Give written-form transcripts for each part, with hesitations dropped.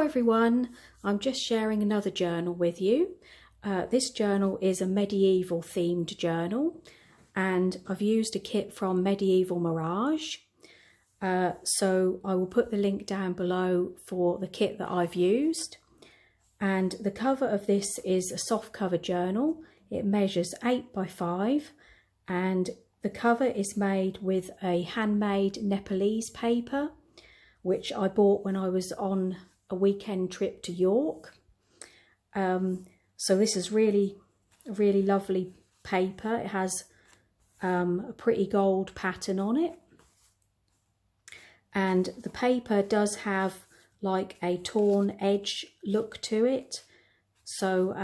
everyone, I'm just sharing another journal with you. This journal is a medieval themed journal and I've used a kit from Medieval Mirage. So I will put the link down below for the kit that I've used. And the cover of this is a soft cover journal. It measures 8 by 5 and the cover is made with a handmade Nepalese paper, which I bought when I was on a weekend trip to York. So this is really lovely paper. It has a pretty gold pattern on it, and the paper does have like a torn edge look to it, so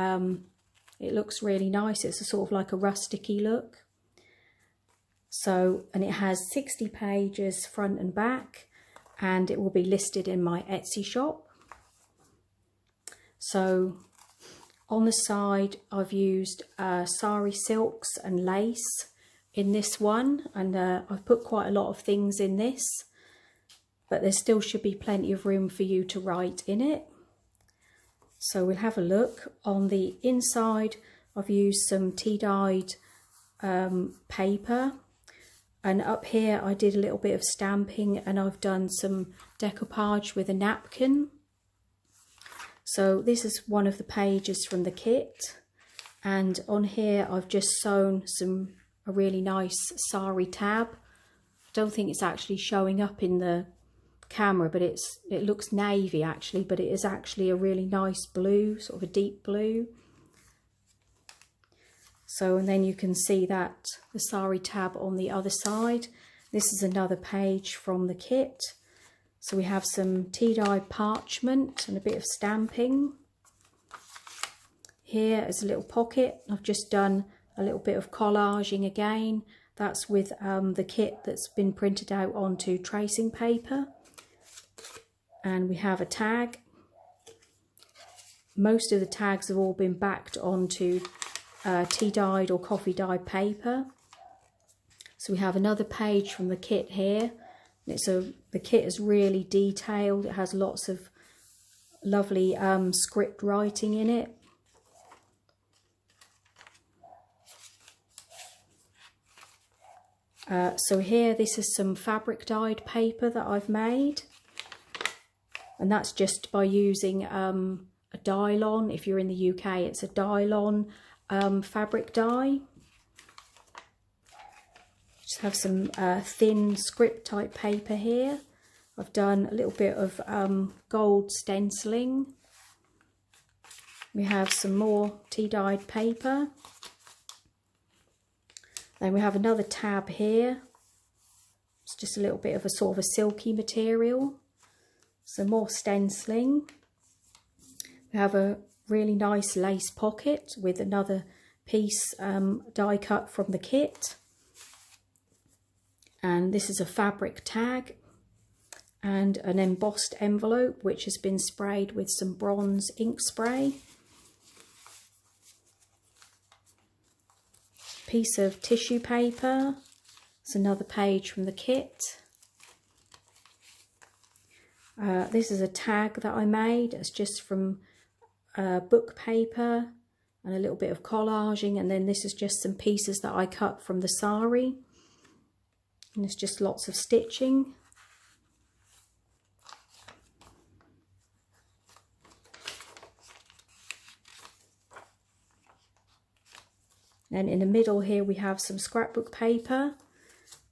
it looks really nice. It's a sort of like a rusticy look. So, and it has 60 pages front and back, and it will be listed in my Etsy shop. So on the side I've used sari silks and lace in this one, and I've put quite a lot of things in this, but there still should be plenty of room for you to write in it. So we'll have a look. On the inside I've used some tea-dyed paper, and up here I did a little bit of stamping and I've done some decoupage with a napkin. So this is one of the pages from the kit, and on here I've just sewn a really nice sari tab. I don't think it's actually showing up in the camera, but it looks navy actually, but it is actually a really nice blue, sort of a deep blue. So, and then you can see that the sari tab on the other side. This is another page from the kit. So we have some tea-dyed parchment and a bit of stamping. Here is a little pocket. I've just done a little bit of collaging again. That's with the kit that's been printed out onto tracing paper. And we have a tag. Most of the tags have all been backed onto tea-dyed or coffee-dyed paper. So we have another page from the kit here. The kit is really detailed. It has lots of lovely script writing in it. So here, this is some fabric dyed paper that I've made, and that's just by using a Dylon. If you're in the UK, it's a Dylon fabric dye. Just have some thin script type paper here. I've done a little bit of gold stenciling. We have some more tea-dyed paper. Then we have another tab here. It's just a little bit of a sort of a silky material. Some more stenciling. We have a really nice lace pocket with another piece die cut from the kit. And this is a fabric tag and an embossed envelope which has been sprayed with some bronze ink spray. Piece of tissue paper. It's another page from the kit. This is a tag that I made. It's just from book paper and a little bit of collaging, and then this is just some pieces that I cut from the sari. And it's just lots of stitching. Then in the middle here we have some scrapbook paper,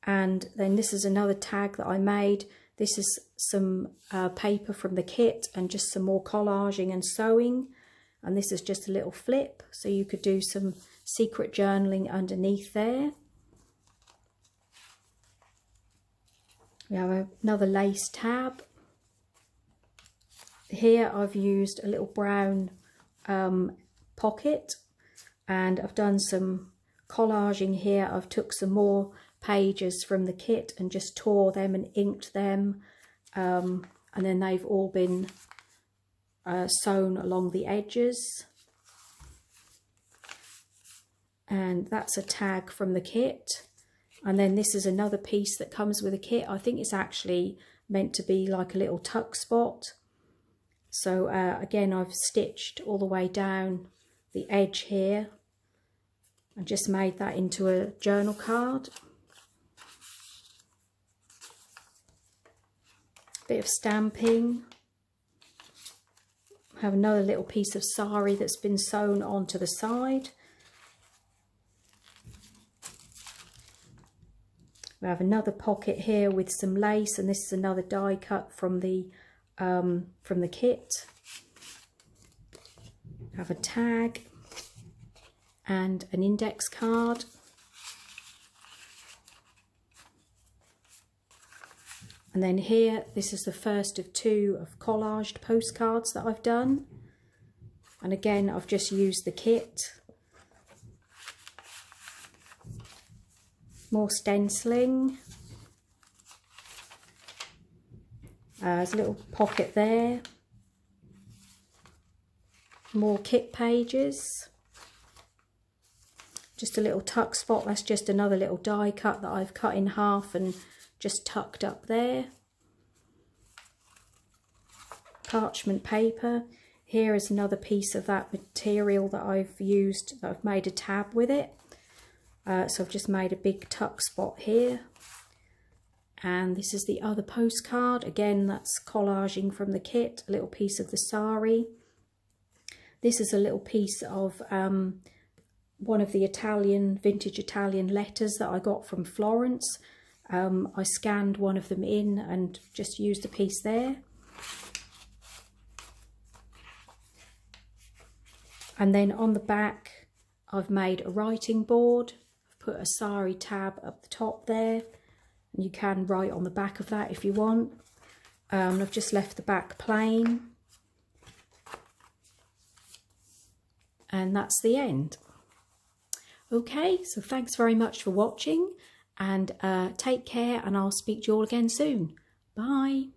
and then this is another tag that I made. This is some paper from the kit and just some more collaging and sewing, and this is just a little flip, so you could do some secret journaling underneath there. We have another lace tab. Here I've used a little brown pocket, and I've done some collaging here. I've took some more pages from the kit and just tore them and inked them, and then they've all been sewn along the edges. And that's a tag from the kit. And then this is another piece that comes with a kit. I think it's actually meant to be like a little tuck spot. So again, I've stitched all the way down the edge here and just made that into a journal card. Bit of stamping. I have another little piece of sari that's been sewn onto the side. We have another pocket here with some lace, and this is another die cut from the kit. Have a tag and an index card. And then here, this is the first of 2 of collaged postcards that I've done. And again, I've just used the kit. More stenciling. There's a little pocket there. More kit pages. Just a little tuck spot. That's just another little die cut that I've cut in half and just tucked up there. Parchment paper. Here is another piece of that material that I've used, that I've made a tab with it. So I've just made a big tuck spot here. And this is the other postcard. Again, that's collaging from the kit, a little piece of the sari. This is a little piece of one of the vintage Italian letters that I got from Florence. I scanned one of them in and just used a piece there. And then on the back, I've made a writing board. I've put a sari tab up the top there. And you can write on the back of that if you want. I've just left the back plain. And that's the end. Okay, so thanks very much for watching, and take care, and I'll speak to you all again soon. Bye.